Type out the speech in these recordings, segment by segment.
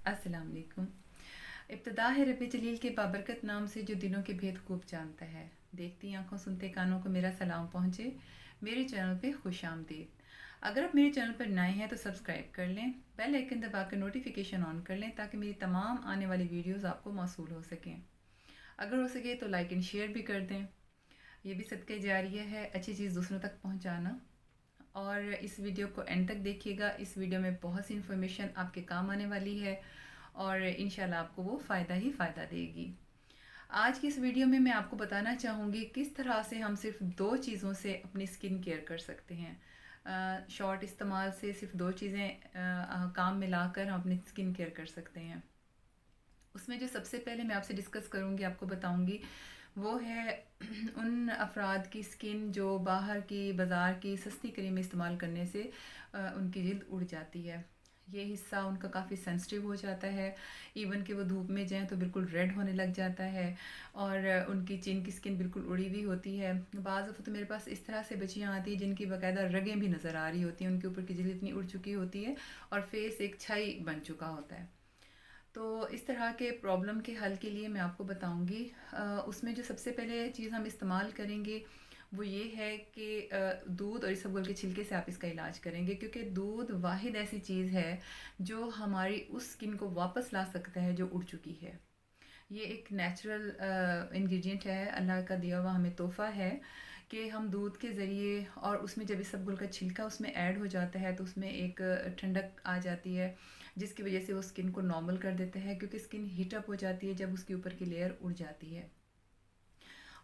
अस्सलाम वालेकुम। इब्तिदा है रब्बे जलील के बाबरकत नाम से जो दिलों के भेद खूब जानता है। देखती आंखों सुनते कानों को मेरा सलाम पहुँचे। मेरे चैनल पे खुश आमदीद। अगर आप मेरे चैनल पर नए हैं तो सब्सक्राइब कर लें, बेल आइकन दबाकर नोटिफिकेशन ऑन कर लें ताकि मेरी तमाम आने वाली वीडियोस आपको मौसूल हो सकें। अगर हो सके तो लाइक एंड शेयर भी कर दें। ये भी सदक़े जारिया है, अच्छी चीज़ दूसरों तक पहुँचाना। और इस वीडियो को एंड तक देखिएगा। इस वीडियो में बहुत सी इन्फॉर्मेशन आपके काम आने वाली है और इंशाल्लाह आपको वो फ़ायदा ही फ़ायदा देगी। आज की इस वीडियो में मैं आपको बताना चाहूँगी किस तरह से हम सिर्फ दो चीज़ों से अपनी स्किन केयर कर सकते हैं। शॉर्ट इस्तेमाल से सिर्फ दो चीज़ें काम मिलाकर हम अपनी स्किन केयर कर सकते हैं। उसमें जो सबसे पहले मैं आपसे डिस्कस करूँगी, आपको बताऊँगी, वो है उन अफराद की स्किन जो बाहर की बाज़ार की सस्ती क्रीम इस्तेमाल करने से उनकी जल्द उड़ जाती है। ये हिस्सा उनका काफ़ी सेंसिटिव हो जाता है। इवन कि वो धूप में जाएं तो बिल्कुल रेड होने लग जाता है और उनकी चिन की स्किन बिल्कुल उड़ी हुई होती है। बाज़ दफ़ा तो मेरे पास इस तरह से बच्चियाँ आती हैं जिनकी बाकायदा रगें भी नज़र आ रही होती हैं, उनके ऊपर की जल्द इतनी उड़ चुकी होती है और फेस एक छाई बन चुका होता है। तो इस तरह के प्रॉब्लम के हल के लिए मैं आपको बताऊंगी। उसमें जो सबसे पहले चीज़ हम इस्तेमाल करेंगे वो ये है कि दूध और इसबगोल के छिलके से आप इसका इलाज करेंगे, क्योंकि दूध वाहिद ऐसी चीज़ है जो हमारी उस स्किन को वापस ला सकता है जो उड़ चुकी है। ये एक नेचुरल इंग्रेडिएंट है, अल्लाह का दिया हुआ हमें तोहफ़ा है कि हम दूध के ज़रिए और उसमें जब इसबगोल का छिलका उसमें ऐड हो जाता है तो उसमें एक ठंडक आ जाती है जिसकी वजह से वो स्किन को नॉर्मल कर देता है, क्योंकि स्किन हीटअप हो जाती है जब उसके ऊपर की लेयर उड़ जाती है।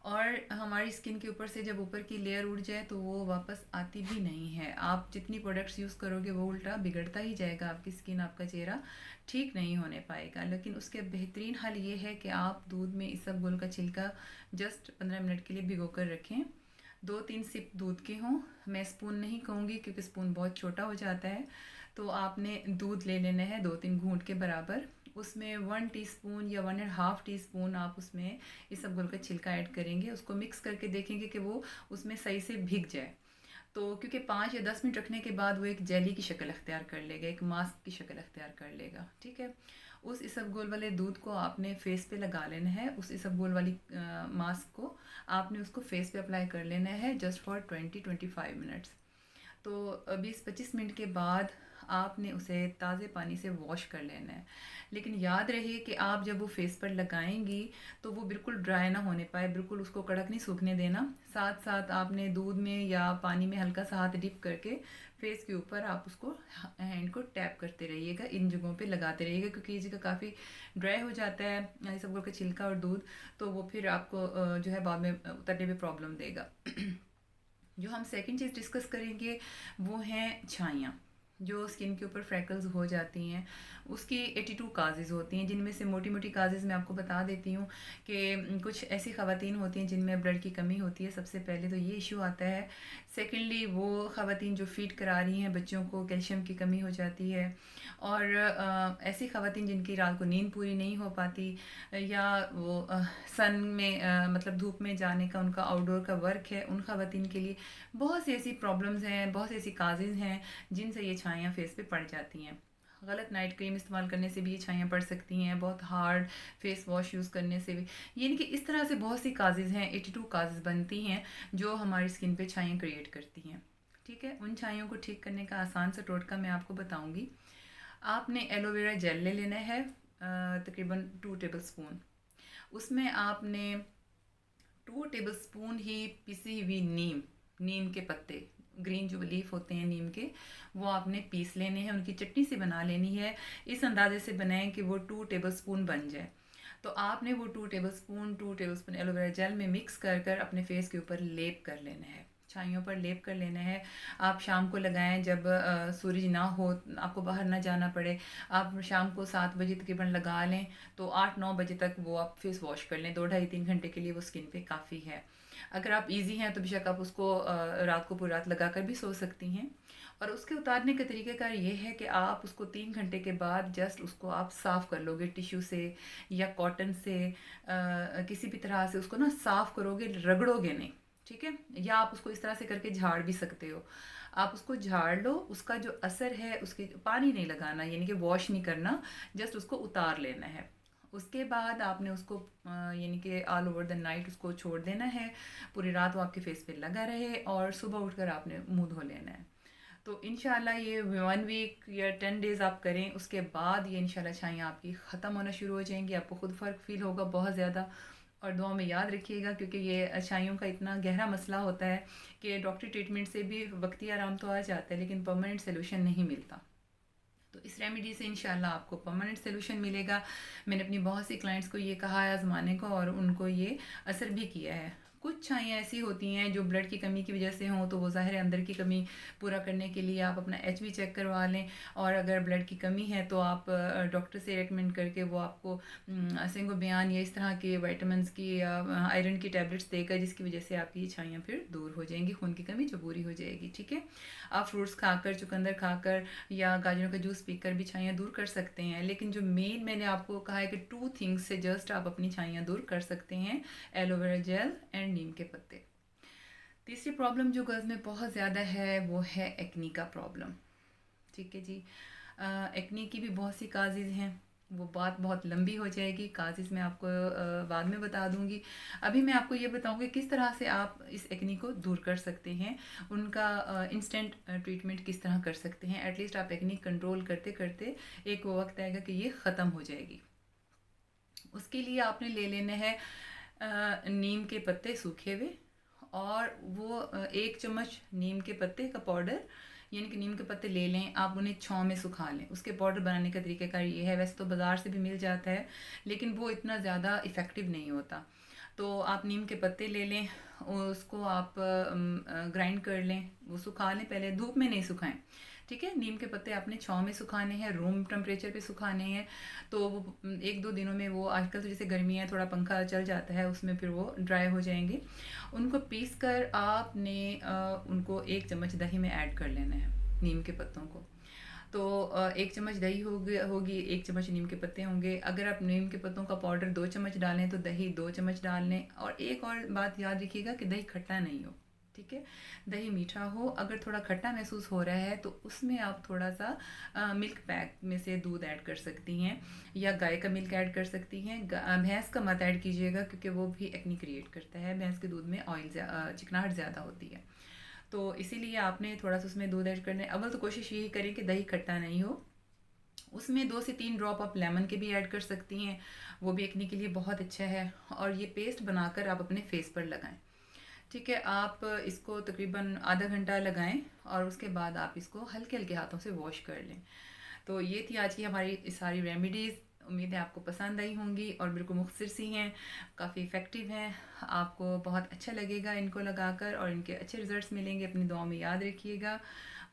और हमारी स्किन के ऊपर से जब ऊपर की लेयर उड़ जाए तो वो वापस आती भी नहीं है। आप जितनी प्रोडक्ट्स यूज़ करोगे वो उल्टा बिगड़ता ही जाएगा, आपकी स्किन, आपका चेहरा ठीक नहीं होने पाएगा। लेकिन उसके बेहतरीन हल ये है कि आप दूध में इसबगोल का छिलका जस्ट 15 मिनट के लिए भिगो कर रखें। 2-3 सिप दूध के हों, मैं स्पून नहीं कहूँगी क्योंकि स्पून बहुत छोटा हो जाता है। तो आपने दूध ले लेना है 2-3 घूंट के बराबर। उसमें 1 टीस्पून या 1.5 टीस्पून आप उसमें इसबगोल का छिलका ऐड करेंगे। उसको मिक्स करके देखेंगे कि वो उसमें सही से भीग जाए। तो क्योंकि 5 या 10 मिनट रखने के बाद वो एक जेली की शक्ल अख्तियार कर लेगा, एक मास्क की शक्ल अख्तियार कर लेगा। ठीक है, उस इसबगोल वाले दूध को आपने फेस पे लगा लेना है। उस इसबगोल वाली मास्क को आपने उसको फेस पे अप्लाई कर लेना है जस्ट फॉर 20-25 मिनट्स। तो 20-25 मिनट के बाद आपने उसे ताज़े पानी से वॉश कर लेना है। लेकिन याद रहे कि आप जब वो फेस पर लगाएंगी तो वो बिल्कुल ड्राई ना होने पाए, बिल्कुल उसको कड़क नहीं सूखने देना। साथ साथ आपने दूध में या पानी में हल्का सा हाथ डिप करके फेस के ऊपर आप उसको हैंड को टैप करते रहिएगा, इन जगहों पे लगाते रहिएगा, क्योंकि ये जगह काफ़ी ड्राई हो जाता है ये सब का छिलका और दूध, तो वो फिर आपको जो है बाद में उतरने में प्रॉब्लम देगा। जो हम सेकंड चीज़ डिस्कस करेंगे वो हैं छाइयाँ। जो स्किन के ऊपर फ्रैकल्स हो जाती हैं उसकी 82 काजेज़ होती हैं, जिनमें से मोटी मोटी काजेज़ मैं आपको बता देती हूँ कि कुछ ऐसी ख़वातीन होती हैं जिनमें ब्लड की कमी होती है। सबसे पहले तो ये इशू आता है। सेकेंडली वो ख़वातीन जो फीड करा रही हैं बच्चों को, कैल्शियम की कमी हो जाती है। और ऐसी ख़वातीन जिनकी रात को नींद पूरी नहीं हो पाती, या वो सन में मतलब धूप में जाने का उनका आउटडोर का वर्क है, उन ख़वातीन के लिए बहुत सी ऐसी प्रॉब्लम्स हैं, बहुत सी ऐसी काजेज़ हैं जिनसे ये छाइयाँ फेस पे पड़ जाती हैं। गलत नाइट क्रीम इस्तेमाल करने से भी ये छाइयाँ पड़ सकती हैं, बहुत हार्ड फेस वॉश यूज़ करने से भी, यानी कि इस तरह से बहुत सी काजेज़ हैं, 82 काजेज़ बनती हैं जो हमारी स्किन पे छाइयाँ क्रिएट करती हैं। ठीक है, उन छाइयों को ठीक करने का आसान सा टोटका मैं आपको बताऊँगी। आपने एलोवेरा जेल ले लेना है तकरीबन 2 टेबल स्पून। उसमें आपने 2 टेबल स्पून ही पिसी हुई नीम के पत्ते, ग्रीन जो लीफ होते हैं नीम के, वो आपने पीस लेने हैं, उनकी चटनी से बना लेनी है। इस अंदाजे से बनाएं कि वो 2 टेबल स्पून बन जाए। तो आपने वो 2 टेबल स्पून एलोवेरा जेल में मिक्स कर कर अपने फेस के ऊपर लेप कर लेना है, छाइयों पर लेप कर लेना है। आप शाम को लगाएं जब सूरज ना हो, आपको बाहर ना जाना पड़े। आप शाम को 7 बजे तकरीबन लगा लें तो 8-9 बजे तक वो आप फेस वॉश कर लें। 2 ढाई 3 घंटे के लिए वो स्किन पे काफ़ी है। अगर आप इजी हैं तो बेशक आप उसको रात को पूरी रात लगा कर भी सो सकती हैं। और उसके उतारने का तरीक़ाकार ये है कि आप उसको 3 घंटे के बाद जस्ट उसको आप साफ़ कर लोगे टिश्यू से या कॉटन से, किसी भी तरह से उसको ना साफ़ करोगे, रगड़ोगे नहीं। ठीक है, या आप उसको इस तरह से करके झाड़ भी सकते हो। आप उसको झाड़ लो, उसका जो असर है उसके पानी नहीं लगाना, यानी कि वॉश नहीं करना, जस्ट उसको उतार लेना है। उसके बाद आपने उसको यानी कि ऑल ओवर द नाइट उसको छोड़ देना है, पूरी रात वो आपके फेस पे लगा रहे और सुबह उठकर आपने मुंह धो लेना है। तो इंशाल्लाह ये 1 वीक या 10 डेज़ आप करें, उसके बाद ये इंशाल्लाह छाइयाँ आपकी ख़त्म होना शुरू हो जाएंगी, आपको खुद फ़र्क फील होगा बहुत ज़्यादा। और दुआ में याद रखिएगा, क्योंकि ये छाइयों का इतना गहरा मसला होता है कि डॉक्टरी ट्रीटमेंट से भी वक्ती आराम तो आ जाता है, लेकिन परमानेंट सोल्यूशन नहीं मिलता। तो इस रेमेडी से इंशाल्लाह आपको परमानेंट सोल्यूशन मिलेगा। मैंने अपनी बहुत सी क्लाइंट्स को ये कहा है आजमाने को, और उनको ये असर भी किया है। कुछ छाइयाँ ऐसी होती हैं जो ब्लड की कमी की वजह से हों, तो वो ज़ाहिर है अंदर की कमी पूरा करने के लिए आप अपना HB चेक करवा लें, और अगर ब्लड की कमी है तो आप डॉक्टर से रेकमेंड करके वो आपको सिंगो बयान या इस तरह के वाइटामिन की या आयरन की टैबलेट्स देगा, जिसकी वजह से आपकी ये छाइयाँ फिर दूर हो जाएंगी, खून की कमी जो पूरी हो जाएगी। ठीक है, आप फ्रूट्स खाकर, चुकंदर खाकर या गाजरों का जूस पीकर भी छाइयाँ दूर कर सकते हैं, लेकिन जो मेन मैंने आपको कहा है कि 2 थिंग्स से जस्ट आप अपनी छाइयाँ दूर कर सकते हैं, एलोवेरा जेल एंड नीम के पत्ते। तीसरी प्रॉब्लम जो गर्ल्स में बहुत ज़्यादा है वो है एक्नी का प्रॉब्लम। ठीक है जी, एक्नी की भी बहुत सी काजेज़ हैं, वो बात बहुत लंबी हो जाएगी, काजेज़ मैं आपको बाद में बता दूंगी। अभी मैं आपको ये बताऊंगी किस तरह से आप इस एक्नी को दूर कर सकते हैं, उनका इंस्टेंट ट्रीटमेंट किस तरह कर सकते हैं। एटलीस्ट आप एक्नी कंट्रोल करते करते एक वो वक्त आएगा कि ये ख़त्म हो जाएगी। उसके लिए आपने ले लेना है नीम के पत्ते सूखे हुए, और वो 1 चम्मच नीम के पत्ते का पाउडर, यानी कि नीम के पत्ते ले लें, आप उन्हें छाँव में सुखा लें। उसके पाउडर बनाने का तरीक़ाकार ये है, वैसे तो बाज़ार से भी मिल जाता है, लेकिन वो इतना ज़्यादा इफ़ेक्टिव नहीं होता। तो आप नीम के पत्ते ले लें, उसको आप ग्राइंड कर लें, वो सुखा लें, पहले धूप में नहीं सुखाएं। ठीक है, नीम के पत्ते आपने छाँव में सुखाने हैं, रूम टेम्परेचर पे सुखाने हैं। तो वो 1-2 दिनों में वो, आजकल तो जैसे गर्मी है थोड़ा पंखा चल जाता है उसमें, फिर वो ड्राई हो जाएंगे। उनको पीस कर आपने उनको 1 चम्मच दही में ऐड कर लेना है, नीम के पत्तों को। तो 1 चम्मच दही होगी, 1 चम्मच नीम के पत्ते होंगे। अगर आप नीम के पत्तों का पाउडर 2 चम्मच डालें तो दही 2 चम्मच डाल लें। और एक और बात याद रखिएगा कि दही खट्टा नहीं हो। ठीक है, दही मीठा हो। अगर थोड़ा खट्टा महसूस हो रहा है तो उसमें आप थोड़ा सा मिल्क पैक में से दूध ऐड कर सकती हैं, या गाय का मिल्क ऐड कर सकती हैं। भैंस का मत ऐड कीजिएगा, क्योंकि वो भी एक्नी क्रिएट करता है। भैंस के दूध में ऑयल चिकनाहट ज़्यादा होती है, तो इसीलिए आपने थोड़ा सा उसमें दूध ऐड करना है। अव्वल तो कोशिश यही करें कि दही खट्टा नहीं हो। उसमें 2 से 3 ड्रॉप आप लेमन के भी ऐड कर सकती हैं, वो भी एक्ने के लिए बहुत अच्छा है। और ये पेस्ट बनाकर आप अपने फेस पर लगाएं। ठीक है, आप इसको तकरीबन आधा घंटा लगाएं, और उसके बाद आप इसको हल्के हल्के हाथों से वॉश कर लें। तो ये थी आज की हमारी सारी रेमेडीज़। उम्मीद है आपको पसंद आई होंगी, और बिल्कुल मुख्तसर सी हैं, काफ़ी इफ़ेक्टिव हैं। आपको बहुत अच्छा लगेगा इनको लगाकर, और इनके अच्छे रिज़ल्ट्स मिलेंगे। अपनी दुआ में याद रखिएगा।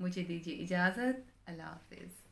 मुझे दीजिए इजाज़त। अल्लाह हाफ़िज़।